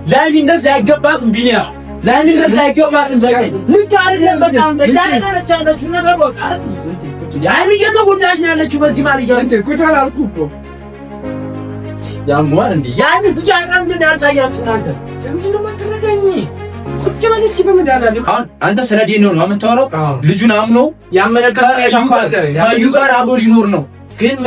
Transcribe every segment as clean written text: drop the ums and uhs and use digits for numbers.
ለአይሚ እንደዛ አይገባትም ቢኒያ ለአይሚ እንደዛ አይገባትም። በቃ ልክ አይደለም። በቃ አንተ ያለች ያለችው ነገር በቃ አይሚ እየተጎዳች ነው ያለችው በዚህ ማለት ነው። እኮ ተላልኩ እኮ ያሟል እንዴ ያይሚ ትጃራም ምን ያልታያችሁ እናንተ ለምንድን ነው የማትረዳኝ? ቁጭ በል እስኪ በመዳላለ አንተ ስለዴን ነው የምታወራው። ልጁን አምኖ ያመለከተ ያዩ ጋር አብሮ ሊኖር ነው። ግን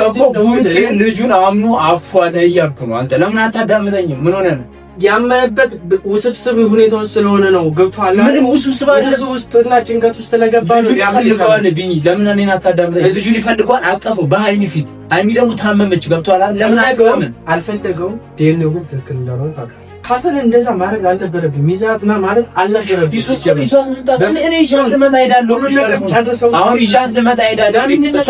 ልጁን አምኖ አፏለ እያልኩ ነው። አንተ ለምን አታዳምጠኝም? ምን ሆነ ነው ያመነበት? ውስብስብ ሁኔታዎች ስለሆነ ነው። ገብቷል። ምንም ውስብስብ አይደለም። ውስጥና ጭንቀት ውስጥ ለገባ ነው ያፈልገዋል። ቢኒ ለምን እኔን አታዳምጠኝ? ልጁን ይፈልገዋል። አቀፈው በሃይሚ ፊት። ሃይሚ ደግሞ ታመመች። ገብቷል። ለምን አልፈለገውም? ዴኔው ግን ትክክል እንዳልሆነ ታውቃለህ። ሐሰን እንደዛ ማድረግ አልነበረብኝ። ሚዛትና ማለት አልነበረብኝ። ይሷት መጣ። እኔ ይሻት ልመጣ ሄዳለሁ። አሁን ይሻት ልመጣ ሄዳለሁ። እሷ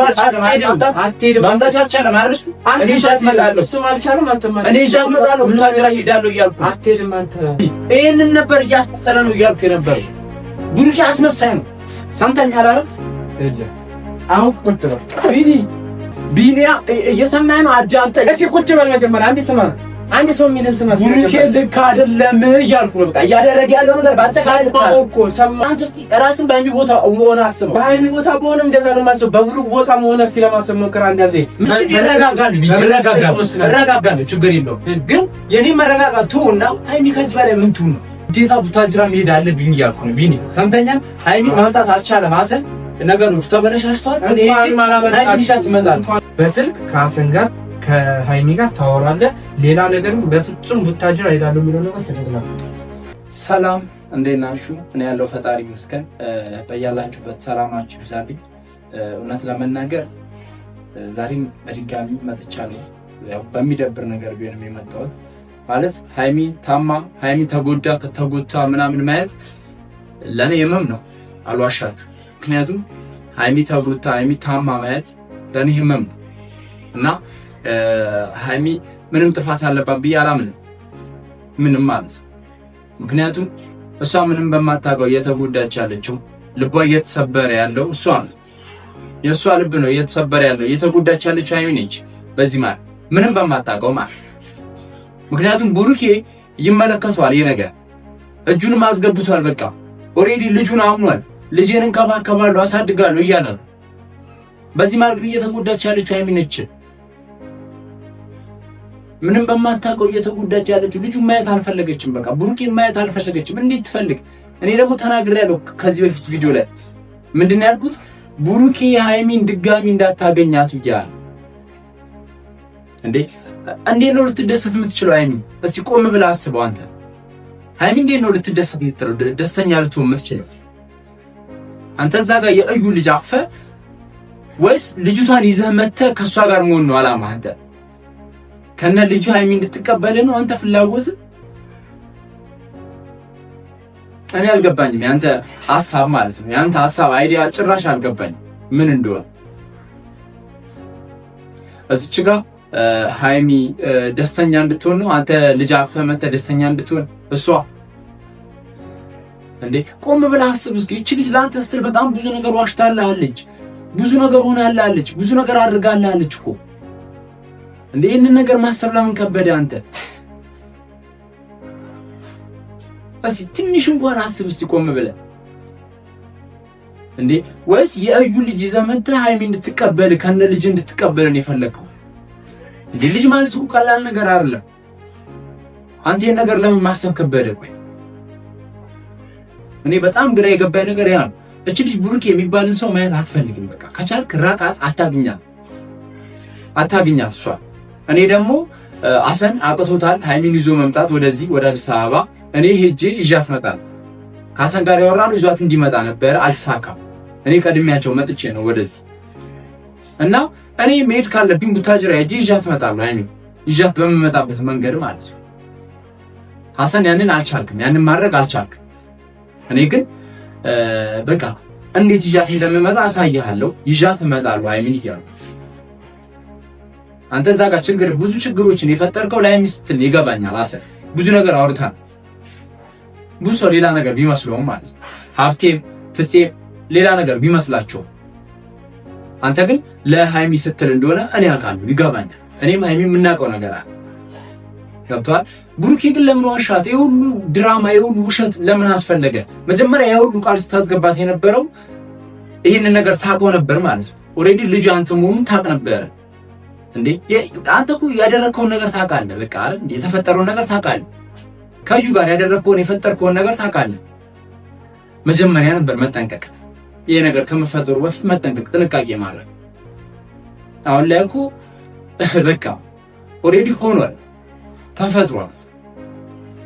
አትሄድም። ማምጣት አልቻለም አይደል? እኔ ይሻት እመጣለሁ። እሱም አልቻለም። አንተም እኔ ይሻት እመጣለሁ። ሁላችራ ሄዳለሁ እያልኩ አትሄድም። አንተ ይሄንን ነበር እያስመሰለ ነው እያልኩ ነበር። ቡርኪ አስመሳይ ነው። ሰምተኛል አይደል? አሁን ቁጭ በል ቢኒያ እየሰማህ ነው? አዳምጠኝ እስኪ። ቁጭ በል መጀመሪያ አንዴ ስማ። አንድ ሰው የሚልን ስማ። ቡርኪ ልክ አይደለም እያልኩ ነው። በቃ እያደረገ ያለው ነገር ባጠቃላይ እኮ ሰማህ። አንተ እስኪ ራስን በሃይሚ ቦታ ሆነ አስበው። በሃይሚ ቦታ በሆነም እንደዛ ነው የማስበው። በብሩክ ቦታ መሆን እስኪ ለማሰብ ሞክር። አንዳንዴ እረጋጋለሁ፣ ችግር የለውም። ግን የኔ መረጋጋት ተውና ሃይሚ ከዚህ በላይ ምን ትሁን ነው? ዴታ ቡታጅራ መሄድ አለብኝ እያልኩ ነው። ቢኒ ሰምተኛል። ሃይሚ ማምጣት አልቻለም። ሐሰን ነገሮች ተበላሽተዋል። እኔ ይሻት ይመጣል። በስልክ ከሐሰን ጋር ከሃይሚ ጋር ታወራለህ። ሌላ ነገርም በፍጹም ቡታጅራ ሄዳለሁ የሚለው ነገር ተደግላል። ሰላም እንዴት ናችሁ? እኔ ያለው ፈጣሪ ይመስገን። በያላችሁበት ሰላማችሁ ይብዛልኝ። እውነት ለመናገር ዛሬም በድጋሚ መጥቻለሁ። ያው በሚደብር ነገር ቢሆንም የመጣሁት ማለት ሃይሚ ታማ፣ ሃይሚ ተጎድታ ምናምን ማየት ለኔ ህመም ነው፣ አልዋሻችሁ። ምክንያቱም ሃይሚ ተጎድታ፣ ሃይሚ ታማ ማየት ለኔ ህመም ነው እና ሃይሚ ምንም ጥፋት አለባት ብዬ አላምንም። ምንም ማለት ምክንያቱም እሷ ምንም በማታውቀው እየተጎዳች ያለችው ልቧ እየተሰበረ ያለው እሷ ነው። የእሷ ልብ ነው እየተሰበረ ያለው። እየተጎዳች ያለችው ሃይሚ ነች። በዚህ ማለት ምንም በማታውቀው ማለት ምክንያቱም ቡሩኬ ይመለከቷል። ይሄ ነገር እጁንም አስገብቷል። በቃ ኦሬዲ ልጁን አምኗል። ልጄን እንከባከባለሁ አሳድጋለሁ እያለ ነው። በዚህ ማለት እየተጎዳች ያለችው ሃይሚ ነች። ምንም በማታውቀው እየተጎዳች ያለችው ልጁን ማየት አልፈለገችም። በቃ ቡሩኬን ማየት አልፈለገችም። እንዴት ትፈልግ? እኔ ደግሞ ተናግሬያለሁ ከዚህ በፊት ቪዲዮ ላይ ምንድነው ያልኩት? ቡሩኬ ሃይሚን ድጋሚ እንዳታገኛት ብያለሁ። እንዴት ነው ልትደሰት የምትችለው ሃይሚ? እስቲ ቆም ብለህ አስበው አንተ። ሃይሚ እንዴት ነው ልትደሰት የምትችለው? ደስተኛ ልትሆን የምትችለው አንተ እዛ ጋር የእዩ ልጅ አቅፈ ወይስ ልጅቷን ይዘህ መተህ ከሷ ጋር መሆን ነው አላማ? አንተ ከነ ልጅ ሃይሚ እንድትቀበል ነው አንተ ፍላጎት? እኔ አልገባኝም ያንተ ሐሳብ ማለት ነው። ያንተ ሐሳብ አይዲያ ጭራሽ አልገባኝም ምን እንደሆነ። እዚች ጋር ሃይሚ ደስተኛ እንድትሆን ነው አንተ ልጅ አቅፈህ መተህ ደስተኛ እንድትሆን እሷ ቆም ብለህ አስብ እስኪ። እቺ ልጅ ለአንተ ስትል በጣም ብዙ ነገር ዋሽታለች፣ ብዙ ነገር ሆናለች፣ ብዙ ነገር አድርጋለች እኮ ይህንን ነገር ማሰብ ለምን ከበደ አንተ? እስኪ ትንሽ እንኳን አስብ እስኪ ቆም ብለህ ወይስ የእዩ ልጅ ይዘህ መተህ ሃይሚ እንድትቀበል ከነ ልጅ እንድትቀበል ነው የፈለከው? ልጅ ማለት እኮ ቀላል ነገር አይደለም። አንተ ይሄን ነገር ለምን ማሰብ ከበደ? ቆይ እኔ በጣም ግራ የገባኝ ነገር ያ ነው። እቺ ልጅ ቡሩክ የሚባልን ሰው ማየት አትፈልግም። በቃ ከቻልክ ራቃት፣ አታግኛት እሷ። እኔ ደግሞ ሐሰን አቅቶታል ሃይሚን ይዞ መምጣት ወደዚህ ወደ አዲስ አበባ። እኔ ሄጄ ይዣት እመጣለሁ። ከሐሰን ጋር ያወራነው ይዟት እንዲመጣ ነበር፣ አልተሳካም። እኔ ቀድሜያቸው መጥቼ ነው ወደዚህ እና እኔ መሄድ ካለብኝ ቡታጅራ ሄጄ ይዣት እመጣለሁ። ሃይሚን ይዣት በመመጣበት መንገድ ማለት ነው። ሐሰን ያንን አልቻልክም፣ ያንን ማድረግ አልቻልክም። እኔ ግን በቃ እንዴት ይዣት እንደምመጣ አሳይሃለሁ። ይዣት እመጣለሁ ሃይሚን ይያሉ። አንተ እዛ ጋር ብዙ ችግሮችን የፈጠርከው ለሃይሚ ስትል ይገባኛል። ሐሰን ብዙ ነገር አውርተናል። ብዙ ሰው ሌላ ነገር ቢመስለውም ማለት ነው ሀብቴም ፍፄ ሌላ ነገር ቢመስላቸው አንተ ግን ለሃይሚ ስትል እንደሆነ እኔ አውቃለሁ፣ ይገባኛል። እኔም ሃይሚ የምናውቀው ነገር አለ። ገብቷል። ብሩኬ ግን ለምን ዋሻት? የሁሉ ድራማ የሁሉ ውሸት ለምን አስፈለገ? መጀመሪያ የሁሉ ቃል ስታስገባት የነበረው ይሄንን ነገር ታውቀው ነበር ማለት ነው። ኦሬዲ ልጅ አንተ መሆኑን ታውቅ ነበር እንዴ? አንተ እኮ ያደረከውን ነገር ታውቃለህ። በቃ አይደል? የተፈጠረውን ነገር ታውቃለህ። ከዩ ጋር ያደረከውን የፈጠርከውን ነገር ታውቃለህ። መጀመሪያ ነበር መጠንቀቅ። ይሄ ነገር ከመፈጠሩ በፊት መጠንቀቅ፣ ጥንቃቄ ማድረግ። አሁን ላይ እኮ በቃ ኦሬዲ ሆኗል፣ ተፈጥሯል፣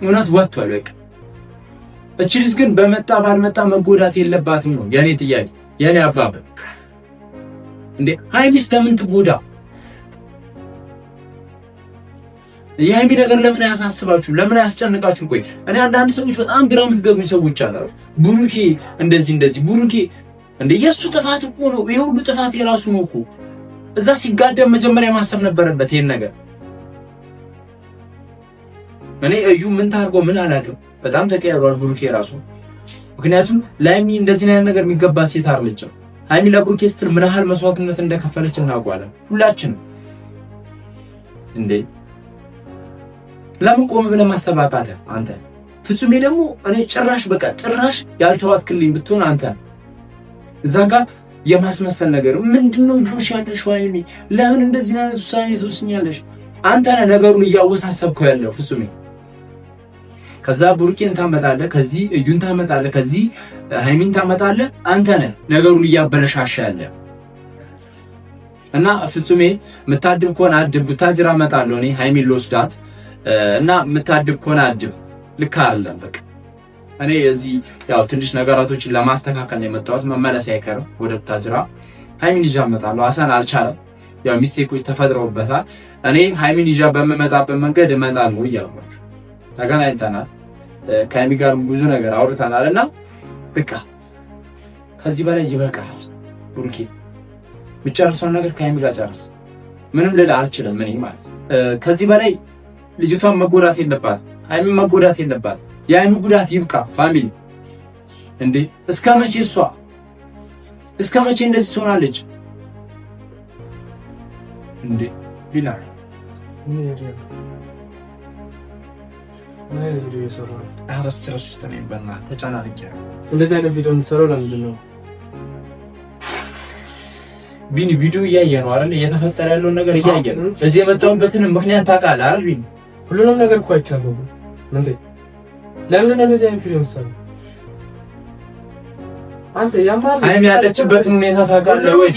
እውነት ወጥቷል። በቃ እቺ ልጅ ግን በመጣ ባልመጣ መጎዳት የለባትም ነው የኔ ጥያቄ፣ የኔ አባባል። እንዴ ሀይሚስ ለምን ትጎዳ? የሀይሚ ነገር ለምን አያሳስባችሁ? ለምን አያስጨንቃችሁ? ቆይ እኔ አንዳንድ ሰዎች በጣም ግራ የምትገቡኝ ሰዎች አላችሁ። ብሩኬ እንደዚህ ብሩኬ እንዴ የሱ ጥፋት እኮ ነው። ይሄ ሁሉ ጥፋት የራሱ ነው እኮ። እዛ ሲጋደም መጀመሪያ ማሰብ ነበረበት ይሄን ነገር። እኔ እዩ ምን ታርጎ ምን አላውቅም። በጣም ተቀያይሯል ብሩኬ ራሱ። ምክንያቱም ለሀይሚ እንደዚህ አይነት ነገር የሚገባ ሴት አይደለችም። ሀይሚ ለብሩኬ ስትል ምን ያህል መስዋዕትነት እንደከፈለች እናውቃለን ሁላችንም። እንዴ ለምን ቆም ብለህ ማሰብ አቃተህ አንተ? ፍጹሜ ደግሞ እኔ ጭራሽ ያልተዋትክልኝ ብትሆን አንተ እዛ ጋር የማስመሰል ነገር ምንድነው ይሉሽ ያለሽ? ሀይሚ ለምን እንደዚህ አይነት ውሳኔ ትወስኛለሽ? አንተ ነህ ነገሩን እያወሳሰብከው ያለው ፍጹሜ። ከዛ ብሩኬን ታመጣለህ፣ ከዚህ እዩን ታመጣለህ፣ ከዚህ ሀይሚን ታመጣለህ። አንተ ነህ ነገሩን እያበለሻሻ ያለ እና ፍጹሜ የምታድብ ከሆነ አድብ። ቡታጅራ እመጣለሁ እኔ ሀይሚን ልወስዳት እና የምታድብ ከሆነ አድብ። ልክ አይደለም በቃ እኔ እዚህ ያው ትንሽ ነገራቶችን ለማስተካከል ነው የመጣሁት። መመለስ አይቀርም ወደ ቡታጅራ። ሀይሚን ይዣ እመጣለሁ። ሀሰን አልቻለም፣ ያው ሚስቴኮች ተፈጥረውበታል። እኔ ሀይሚን ይዣ በምመጣበት መንገድ እመጣለሁ እያልኳችሁ ተገናኝተናል። ከሀይሚ ጋር ብዙ ነገር አውርተናል እና በቃ ከዚህ በላይ ይበቃል። ብሩኬ የምጨርሰውን ነገር ከሀይሚ ጋር ጨርስ። ምንም ልል አልችልም እኔ ማለት ከዚህ በላይ ልጅቷን መጎዳት የለባት፣ ሀይሚ መጎዳት የለባት። የሀይሚ ጉዳት ይብቃ። ፋሚሊ እንዴ እስከ መቼ እንደዚህ ትሆናለች እንዴ? ቢላል እንደዚህ አይነት ቪዲዮ የምትሰራው ለምንድን ነው? ቢኒ ቪዲዮ እያየ ነው አይደል? እየተፈጠረ ያለውን ነገር እያየ ነው። እዚህ የመጣሁበትን ምክንያት ታውቃለህ አይደል? ቢኒ ሁሉንም ነገር እኮ አይቻለሁ። እንዴ ለምን እንደዚህ አይነት ቪዲዮ የምትሰራው አንተ? ሀይሚ ያለችበትን ሁኔታ ታውቃለህ ወይ?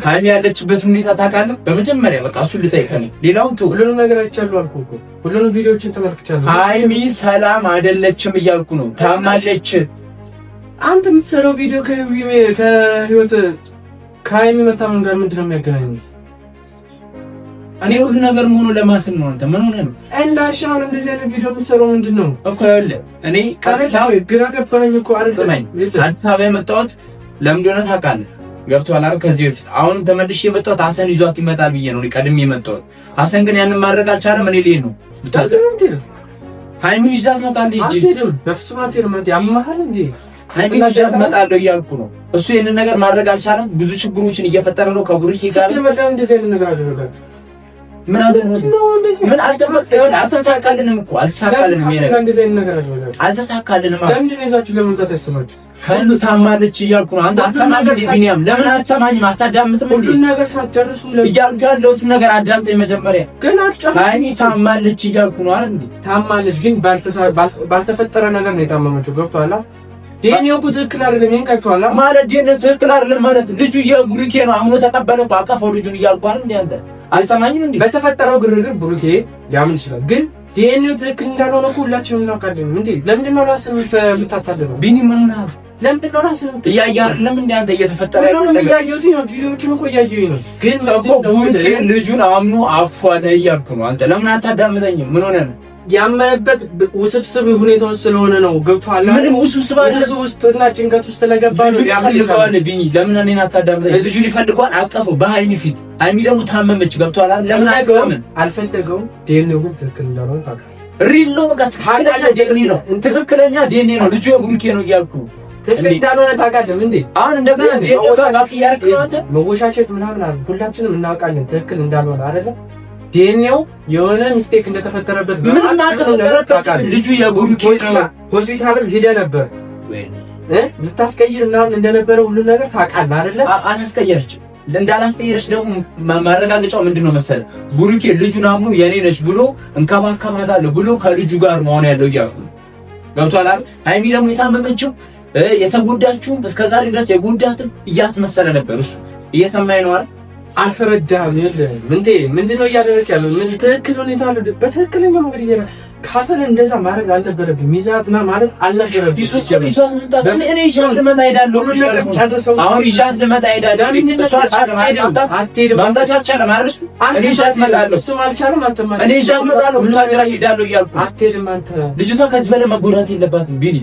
ሀይሚ ያለችበትን ሁኔታ ታውቃለህ? በመጀመሪያ በቃ እሱን ልጠይቀህ ነው። ሌላውን ተው። ሁሉንም ነገር አይቻለሁ አልኩህ እኮ። ሁሉንም ቪዲዮዎችን ተመልክቻለሁ። ሀይሚ ሰላም አይደለችም እያልኩ ነው። ታማለች። አንተ የምትሰራው ቪዲዮ ከህይወት ከሀይሚ መታመን ጋር ምንድን ነው የሚያገናኘው? እኔ ሁሉ ነገር መሆኑ ለማስል ነው። አንተ ምን ሆነህ ነው? እንዳሻ አሁን እንደዚህ አይነት ቪዲዮ የምትሰራው ምንድን ነው እኮ? ይኸውልህ እኔ ቀጥታው ግራ ገባኝ እኮ አይደል? አዲስ አበባ የመጣሁት ለምን እንደሆነ ታውቃለህ? ገብቶሃል አይደል? ከዚህ በፊት አሁንም ተመልሼ የመጣሁት ሀሰን ይዟት ይመጣል ብዬ ነው ቀድሜ የመጣሁት። ሀሰን ግን ያንን ማድረግ አልቻለም። እኔ ልሄድ ነው ሀይሚን ይዛት እመጣለሁ። አትሄድም፣ በፍጹም አትሄድም። አንተ ያመሃል እንዴ? ሀይሚን ይዛት እመጣለሁ እያልኩ ነው። እሱ ይሄንን ነገር ማድረግ አልቻለም። ብዙ ችግሮችን እየፈጠረ ነው ከብሩኬ ጋር። እንደዚህ አይነት ነገር አደረጋችሁ ምን አልተሳካልንም እኮ አልተሳካልንም። ለምንድን ነው ይዛችሁ ለመምጣት ያሰባችሁት? ከሉ ታማለች እያልኩ ነው። አንተ አሰማገድ ቢኒያም ለምን አትሰማኝም? አታዳምጥም? ሁሉን ነገር ሳትጨርሱ እያልኩ ያለሁትን ነገር አዳምጠኝ መጀመሪያ። ግን አልጨረስኩም። ሀይሚ ታማለች እያልኩ ነው አይደል? ታማለች ግን ባልተፈጠረ ነገር ነው የታመመችው። ገብቶሃል? ዴኒዮ እኮ ትክክል አይደለም። ይሄን ቀርቷል ማለት ዴኒዮ ትክክል አይደለም ማለት ልጁ የብሩኬ ነው አምኖ ተቀበለው አቀፈው ልጁን እያልኩ አይደል? እንዴ አንተ አልሰማኝም እንዴ? በተፈጠረው ግርግር ብሩኬ ሊያምን ይችላል፣ ግን ዴኒዮ ትክክል እንዳልሆነ እኮ ሁላችንም እናውቃለን። እንዴ ለምንድን ነው ራስን የምታታልለው? ቢኒ ምን ሆነህ? ለምንድን ነው ራስን እያየህ አይደለም እንዴ አንተ? እየተፈጠረ ሁሉንም እያየሁት ነው፣ ቪዲዮዎችን እኮ እያየሁኝ ነው። ግን እኮ ብሩኬ ልጁን አምኖ አፏለ እያልኩ ነው። አንተ ለምን አታዳምጠኝም? ምን ሆነህ ነው? ያመነበት ውስብስብ ሁኔታዎች ስለሆነ ነው። ገብቶሃል? ምንም ውስብስብ ውስጥና ጭንቀት ውስጥ ስለገባ ነው ያመልከዋል። ቢኒ ለምን እኔን አታዳምጠኝ? ልጁ ሊፈልጓል አቀፈው በሀይሚ ፊት። ሀይሚ ደግሞ ታመመች። ገብቶሃል? ለምን አስቀመን አልፈልገውም። ዴኒዮ ግን ትክክል እንዳልሆነ ታውቃለህ። ሪሎ በቃ ዴኒዮ ነው ትክክለኛ ዴኒዮ ነው። ልጁ የብሩኬ ነው እያልኩ ትክክል እንዳልሆነ ታውቃለህ እንዴ? አሁን እንደገና ዴኒዮ ጋር ያርክ ነው አንተ መወሻሸት ምናምን አለ። ሁላችንም እናውቃለን ትክክል እንዳልሆነ አይደለ? ዲኤንኤው የሆነ ሚስቴክ እንደተፈጠረበት ምንም አልተፈጠረበትም። ልጁ የቡሩኬ ሆስፒታል ሄደ ነበር ልታስቀይር ምናምን እንደነበረ ሁሉ ነገር ታውቃለህ አይደለ? አላስቀየረችም። እንዳላስቀየረች ደግሞ ማረጋገጫው ምንድነው መሰለ? ቡሩኬ ልጁን አምኖ የኔ ነች ብሎ እንከባከባታለሁ ብሎ ከልጁ ጋር መሆን ያለው እያልኩ ገብቶሃል አይደል? ሃይሚ ደግሞ የታመመችው የተጎዳችው እስከዛሬ ድረስ የጎዳትም እያስመሰለ ነበር። እሱ እየሰማኝ ነው አይደል? አልተረዳህም። የለም ምንድነው እያደረክ ያለው? ምን ትክክል ሁኔታ አለ። በትክክለኛው መንገድ ይሄ ካሰን እንደዛ ማድረግ አልነበረብኝ። ሚዛትና ማለት አልነበረብኝ። እኔ ይሻት ልመጣ ሄዳለሁ። አሁን ይሻት ልመጣ ሄዳለሁ። ማምጣት አልቻለም አይደል? እኔ ይሻት እመጣለሁ። እሱም አልቻለም። አንተማ እኔ ይሻት እመጣለሁ። ሁላችራ ሄዳለሁ እያልኩ አትሄድም አንተ። ልጅቷ ከዚህ በላይ መጎዳት የለባትም። ቢኒ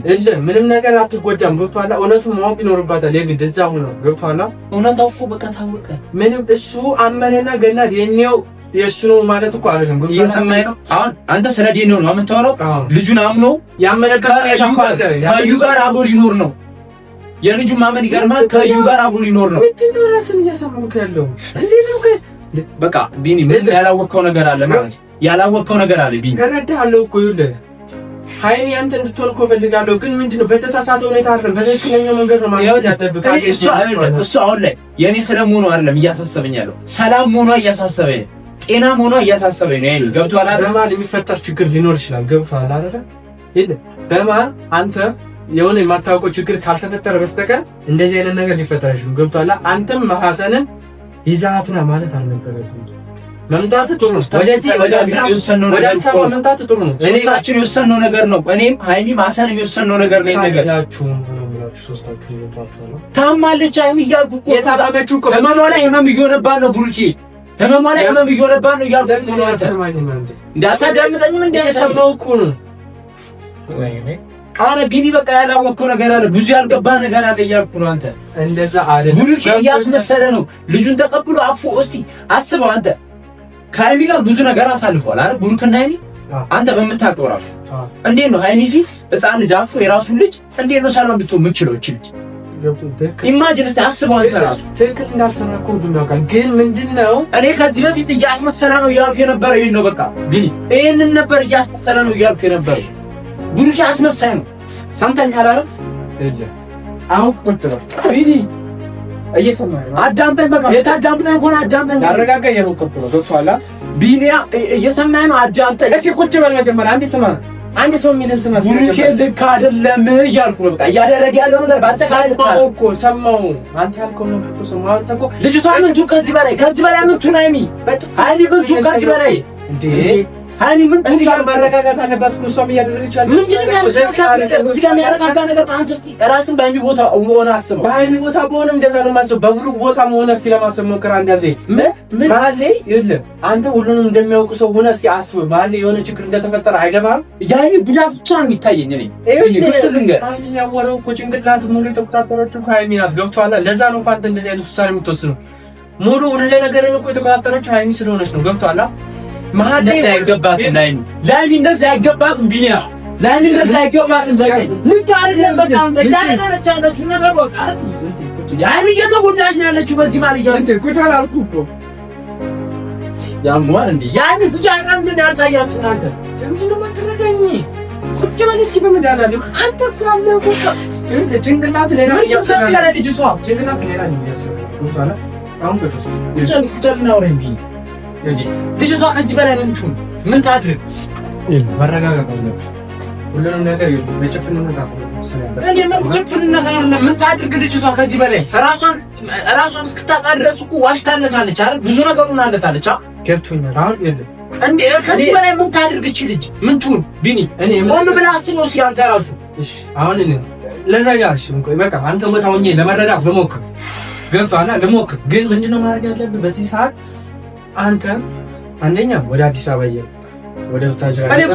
ምንም ነገር አትጎዳም። ገብቶሃል? እውነቱን ማወቅ ይኖርባታል። የግድ እዛው ነው። ገብቶሃል? እውነታው እኮ በቃ ታወቀ። ምንም እሱ አመነና ገና የኔው የእሱ ነው ማለት እኮ አይደለም። እየሰማኝ ነው። አሁን አንተ ስለ ዲኤንኤው ነው የምታወራው። ልጁን አምኖ ያመነበት ከዩ ጋር አብሮ ሊኖር ነው። የልጁ ማመን ይገርማል። ከዩ ጋር አብሮ ሊኖር ነው። ምንድነው ራስን እያሰማሁህ ያለው? እንዴት ነው? በቃ ቢኒ ምን ያላወቅኸው ነገር አለ ማለት ያላወቅኸው ነገር አለ ቢኒ። እረዳሃለሁ እኮ ይኸውልህ፣ ሃይሚ አንተ እንድትሆን እኮ እፈልጋለሁ። ግን ምንድነው በተሳሳተ ሁኔታ አይደለም፣ በትክክለኛው መንገድ ነው ማለት ያጠብቃል። እሱ አሁን ላይ የኔ ሰላም አይደለም እያሳሰበኝ ያለው፣ ሰላም ሆኖ እያሳሰበኝ ጤና ሆኖ እያሳሰበኝ ነው። አይደል? ገብቶሃል አይደል? በማል የሚፈጠር ችግር ሊኖር ይችላል። ገብቶሃል አይደል? በማል አንተ የሆነ የማታውቀው ችግር ካልተፈጠረ በስተቀር እንደዚህ አይነት ነገር ሊፈጠር አይችልም። ገብቶሃል? አንተም ሐሰንን ይዛትና ማለት አልነበረብህም። መምጣት ጥሩ ነው። ወደ አዲስ አበባ መምጣት ጥሩ ነው። እኔታችን የወሰነው ነገር ነው። እኔም ሃይሚም ሐሰንም የወሰነው ነገር ነው። ነገር ሶስታችሁ ይወጣችሁ ነው። ታማለች ሃይሚ እያልኩ እኮ የታመመችው እኮ ህመሟ ላይ ህመም እየሆነባት ነው ቡሩኬ ህመሟ ላይ ህመም እየሆነባት ነው እያልኩ ነው። አትሰማኝም እንዴ? እንዳታዳምጠኝም እንደ የሰማው እኮ ነው። አረ ቢኒ በቃ ያላወቅኸው ነገር አለ፣ ብዙ ያልገባህ ነገር አለ እያልኩ ነው። አንተ እንደዛ አይደለም። ቡሩኬ እያስመሰለ ነው። ልጁን ተቀብሎ አቅፎ እስቲ አስበው። አንተ ከሃይሚ ጋር ብዙ ነገር አሳልፈዋል አይደል? ቡሩክና ሃይሚ አንተ በምታውቀው ራሱ እንዴት ነው ሃይሚ ፊት ህፃን ልጅ አቅፎ የራሱን ልጅ እንዴት ነው ሰላም ብትሆን የምችለው? እቺ ልጅ ኢማጂን እስቲ አስበው። አንተ ራሱ ትክክል እንዳልሰራ እኮ ሁሉም ያውቃል። ግን ምንድነው እኔ ከዚህ በፊት እያስመሰለ ነው እያልኩ የነበረው ይሄን ነው። በቃ ቢኒ ይሄንን ነበር እያስመሰለ ነው እያልኩ የነበረው። ቡሩኬ አስመሳይ ነው። ሰምተኛል አይደል? አሁን ቁጭ ነው ቢኒ እየሰማኸኝ ነው? አዳምጠኝ። በቃ የታዳምጠኝ ሆነ አዳምጠኝ። ያረጋጋ የሞከርኩ ነው። ገብቶሃል? ቢኒ እየሰማኸኝ ነው? አዳምጠኝ። እስኪ ቁጭ በል መጀመሪያ። አንዴ ስማ፣ አንዴ ሰው የሚልን ስማ። ቡሩኬ ልክ አይደለም እያልኩ ነው። በቃ እያደረገ ያለው ነገር በአጠቃላይ እኮ ሰማሁ። አንተ ያልከው ነው እኮ ሰማሁ። አንተ እኮ ልጅቷ ምን ቱ ከዚህ በላይ ምን ቱ ሃይሚ ምን ቱ ከዚህ በላይ እንዴ ሃይሚ ምን ቱ ማረጋጋት አለባት እኮ እሷም እያደረገች ያለው ምንድን ነው? እዚህ ጋር የሚያረጋጋ ነገር አንተ እስኪ ራስን በሃይሚ ቦታ ሆነ አስበው። በሃይሚ ቦታ በሆነም እንደዛ ነው የማስበው። በብሩክ ቦታ መሆን እስኪ ለማሰብ ሞክር። አንዳንዴ መሀል ላይ ይኸውልህ አንተ ሁሉንም እንደሚያውቁ ሰው ሆነ እስኪ አስብ። መሀል ላይ የሆነ ችግር እንደተፈጠረ አይገባም። የሃይሚ ጉዳት ብቻ ነው የሚታየኝ። እኔ ሃይሚ ያወራው እኮ ጭንቅላት ሙሉ የተቆጣጠረችው እኮ ሃይሚ ናት። ገብቶሃል? ለዛ ነው ፋንተ እንደዚህ አይነት ውሳኔ የምትወስነው። ሙሉ ሁሉ ነገርን እኮ የተቆጣጠረችው ሃይሚ ስለሆነች ነው። ገብቶሃል? መሀል ላይ አይገባትም። ላይኒ እንደዚህ አይገባትም። ቢኒያ ላይኒ እንደዚህ አይገባትም። ልክ አይደለም። በጣም ተዳረቻ ያለችው ነገር በቃ ሃይሚ እየተጎዳች ነው ያለችው። በዚህ ማለት ነው ቁጣላ አልኩ እኮ ያሟል እንዴ ያኒ ትጃራም እንደ ያልታያችሁ እናንተ ምንድነው የምትረዳኝ? ቁጭ በል እስኪ በመዳናለ አንተ እኮ ያለው እኮ ጭንቅላት ሌላ እያሰበ ያለ ልጅ ሰው ጭንቅላት ሌላ ነው እያሰበ ቁጣላ አሁን ቁጭ ነው ወሬ ልጅቷ ከዚህ በላይ ምን ታድርግ? መረጋጋት አለብህ። ሁሉንም ነገር በጭፍንነት ምን ታድርግ? ልጅቷ ከዚህ በላይ ራሷን እስክታጣ ድረስ እኮ ዋሽታለታለች አይደል? ብዙ ነገሩን አለታለች። ገብቶኛል። አሁን እንዴ ከዚህ በላይ ምን ታድርግ? እቺ ልጅ ምን ትሁን? ቢኒ ቆም ብለህ አስበው እስኪ አንተ ራሱ። እሺ አሁን ልረዳሽ። በቃ አንተ ቦታ ሆኜ ለመረዳት ልሞክር። ገብቶሃል? ልሞክር። ግን ምንድነው ማድረግ ያለብህ በዚህ ሰዓት? አንተ አንደኛ ወደ አዲስ አበባ ወደ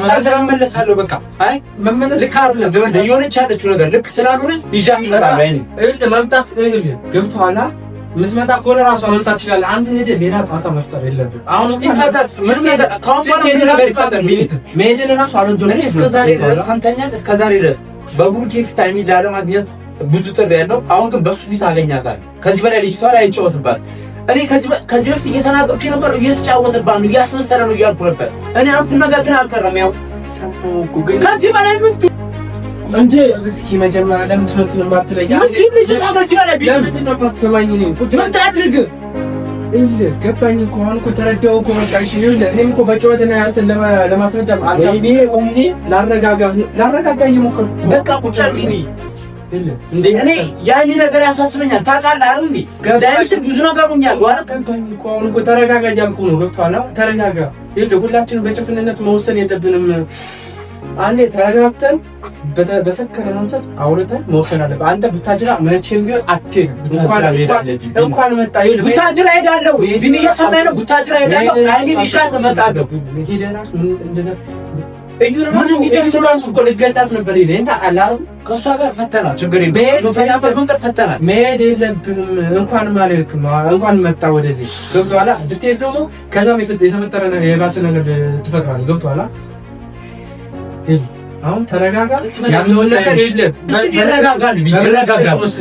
ታጅራ መመለሳለሁ። በቃ አይ መመለስ ልክ አይደለም። የሆነች ያለችው ነገር ልክ ስላልሆነ ይዣት ይመጣል። አይ መምጣት ገብቶሃል? የምትመጣ ከሆነ ራሷ መምጣት ትችላለህ። አንተ ሄደህ ሌላ ጣጣ መፍጠር የለብህም። አሁን ይፈጠር ምንም ነገር መሄድን ራሱ አልወደድኩም። እኔ እስከዛሬ ድረስ በቡሩኬ ፊት ሃይሚ ላለማግኘት ብዙ ጥሪ ያለው፣ አሁን ግን በሱ ፊት አገኛታለሁ። ከዚህ በላይ ልጅቷ ላይ አይጫወትባት። እኔ ከዚህ በፊት እየተናገርኩ ነበር፣ እየተጫወተብህ ነው፣ እያስመሰለ ነው እያልኩ ነበር። እኔ አንተ ነገር ግን አልቀረም። ያው ከዚህ በላይ ምን እንጂ እስኪ መጀመሪያ ለምንድን ነው የማትለኝ? ለምንድን ነው የማትሰማኝ? ምን ታድርግ? ገባኝ እኮ አሁን እኮ ተረዳሁ እኮ በቃ እሺ። እኔም እኮ በጨዋታ ነው አንተን ለማስረዳት ላረጋጋ እየሞከርኩ በቃ ቁጭ አልኩኝ። እንዴ እኔ ያኔ ነገር ያሳስበኛል ታውቃለህ አይደል? እንዴ ዳይምስ ብዙ ነገር ሆኛል። ዋራ ገባኝ እኮ አሁን እኮ ተረጋጋ እያልኩ ነው። ገብቶሃል? ተረጋጋ። ሁላችንም በጭፍንነት መወሰን የለብንም። አንዴ ተረጋግተን በሰከነ መንፈስ አውርተን መወሰን አለብን። አንተ ቡታጅራ መቼም ቢሆን አትሄድም። እንኳን መጣ ይኸውልህ፣ ቡታጅራ ሄዳለሁ። ቢኒ እየሰማኸኝ ነው? ቡታጅራ ሄዳለሁ። አይኔን ይሻል እመጣለሁ። ሄደህ እራሱ እንደነ እራሱ እኮ ልትገላት ነበር። ሄደህ ታውቃለህ፣ ከእሷ ጋር ፈተና ችግር የለም። መንገድ ፈተና መሄድ የለብህም። እንኳን አልሄድክም፣ እንኳን መጣ ወደዚህ። ገብቶሃል? ብትሄድ ደግሞ ከዛም የተፈጠረ የባሰ ነገር ትፈጥራለህ። ገብቶሃል? አሁን ተረጋጋ። ያለውን ነገር የለም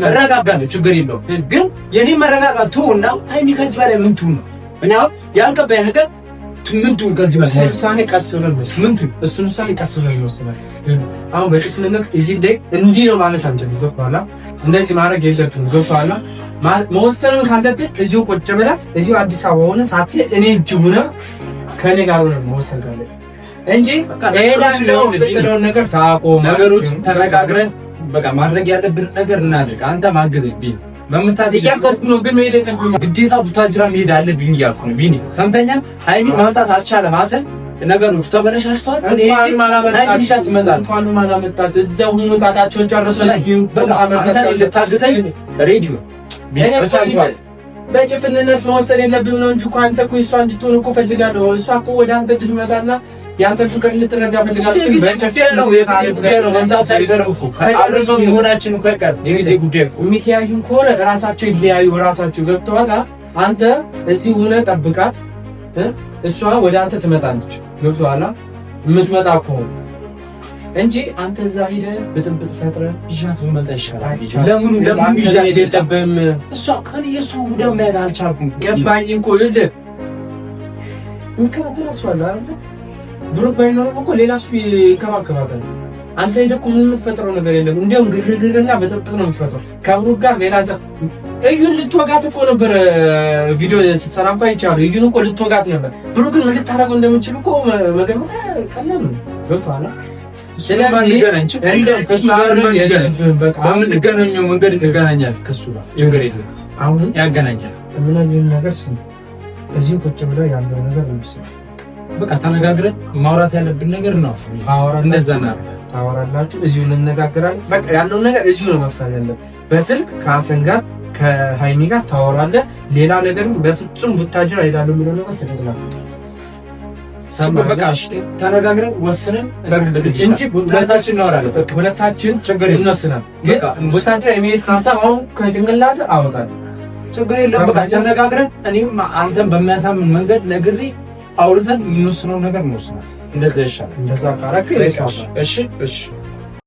እረጋጋለሁ፣ ችግር የለውም። ግን የኔ መረጋጋት ተውና ሃይሚ ከዚህ በላይ ምን ትሁን ነው? እኔ አሁን ያልገባኝ ነገር ምን ትሁን ከዚህ በላይ ውሳኔ ቀስ ብለን ምን ትሁን እሱን ውሳኔ ቀስ ብለን እንወስናለን። አሁን በጭፍንነት እዚህ ላይ እንዲህ ነው ማለት አንችልም። ገብቶሃል? እንደዚህ ማድረግ የለብንም። ገብቶሃል? መወሰንን ካለብን እዚሁ ቁጭ ብለህ እዚሁ አዲስ አበባ ሆነ ሳትሄድ እኔ እጅ ሆነ ከእኔ ጋር ሆነ መወሰን ካለብን እንጂ ሌላውን ነገር ታቆም። ነገሮች ተነጋግረን በቃ ማድረግ ያለብን ነገር እናድርግ። አንተ ማገዝብኝ በምታደርገው ነው። ግን መሄድ የለብኝም ግዴታ ቡታጅራ መሄድ አለብኝ እያልኩ ነው። ቢኒ ሰምተኛል። ሃይሚ ማምጣት አልቻለም አሰል ነገሮች ተበለሻሽቷል። እኔ እቺ ማላመጣት ይመጣል። እንኳን ማላመጣት እዛው መጣታቸውን ጨርሰናል። በቃ አንተ ልታግዘኝ ሬዲዮ ቢቻል በጭፍንነት መወሰን የለብንም ነው እንጂ እኮ አንተ እኮ እሷ እንድትሆን እኮ ፈልጋለሁ። እሷ እኮ ወደ አንተ እንድትመጣና ያንተን ፍቅር ልትረዳ ፈልጋለሁ። በጭፍን ነው ነው መምጣት አይደለም እኮ አለዞም ይሆናችን እኮ አይቀር የጊዜ ጉዳይ እኮ የሚተያዩን ከሆነ ራሳቸው ይለያዩ። ራሳቸው ገብተዋል። አንተ እዚህ ሆነ ጠብቃት፣ እሷ ወደ አንተ ትመጣለች። ገብተዋል? የምትመጣ ከሆነ እንጂ አንተ እዛ ሄደህ ብጥብጥ ፈጥረህ ይሻት መጣ ይሻላል። ለምን ይሻት ሄደህም እሷ ከኔ የሱ ጉዳይ ማለት አልቻልኩም። ገባኝ እኮ ይልህ እንከታተል አስዋላ ብሩክ ባይኖርም እኮ ሌላ እሱ ይከባከባታል። አንተ ሄደህ እኮ ምን የምትፈጥረው ነገር የለም። እንደውም ግርግርና በጥብጥ ነው የምትፈጥረው ከብሩክ ጋር ሌላ እዩን ልትወጋት እኮ ነበር። ቪዲዮ ስትሰራ እንኳን ይቻላል። እዩን እኮ ልትወጋት ነበር። ብሩክን ምን ልታረገው እንደምችል እኮ መገመት ቀላል ነው። ገብቶሃል? ስለዚህ በምንገናኘው መንገድ እንገናኛለን። ከሱ ጋር ችግር የለም። አሁን ያገናኛል። ምን ነገር ስም እዚሁ ቁጭ ብለው ያለው ነገር ነው። በቃ ተነጋግረን ማውራት ያለብን ነገር ነው። እንደዛ ነው። ታወራላችሁ፣ እዚሁ እንነጋገራለን። በቃ ያለው ነገር እዚሁ ነው መፍታት ያለብን። በስልክ ከሀሰን ጋር ከሃይሚ ጋር ታወራለህ። ሌላ ነገርም በፍጹም ቡታጅራ ሄዳለሁ የሚለው ነገር ተደግላል። በቃ ተነጋግረን ወስነን እንጂ ሁለታችን እናወራለን። በቃ ሁለታችን ችግር እንወስናለን። ቡታጅራ የሚሄድ ሀሳብ አሁን ከጭንቅላት አወጣለሁ። ችግር የለም። በቃ ተነጋግረን እኔም አንተን በሚያሳምን መንገድ ነግሬ አውርተን የምንወስነው ነገር እንወስናለን። እንደዛ ይሻላል። እንደዛ ካረክ እሺ እሺ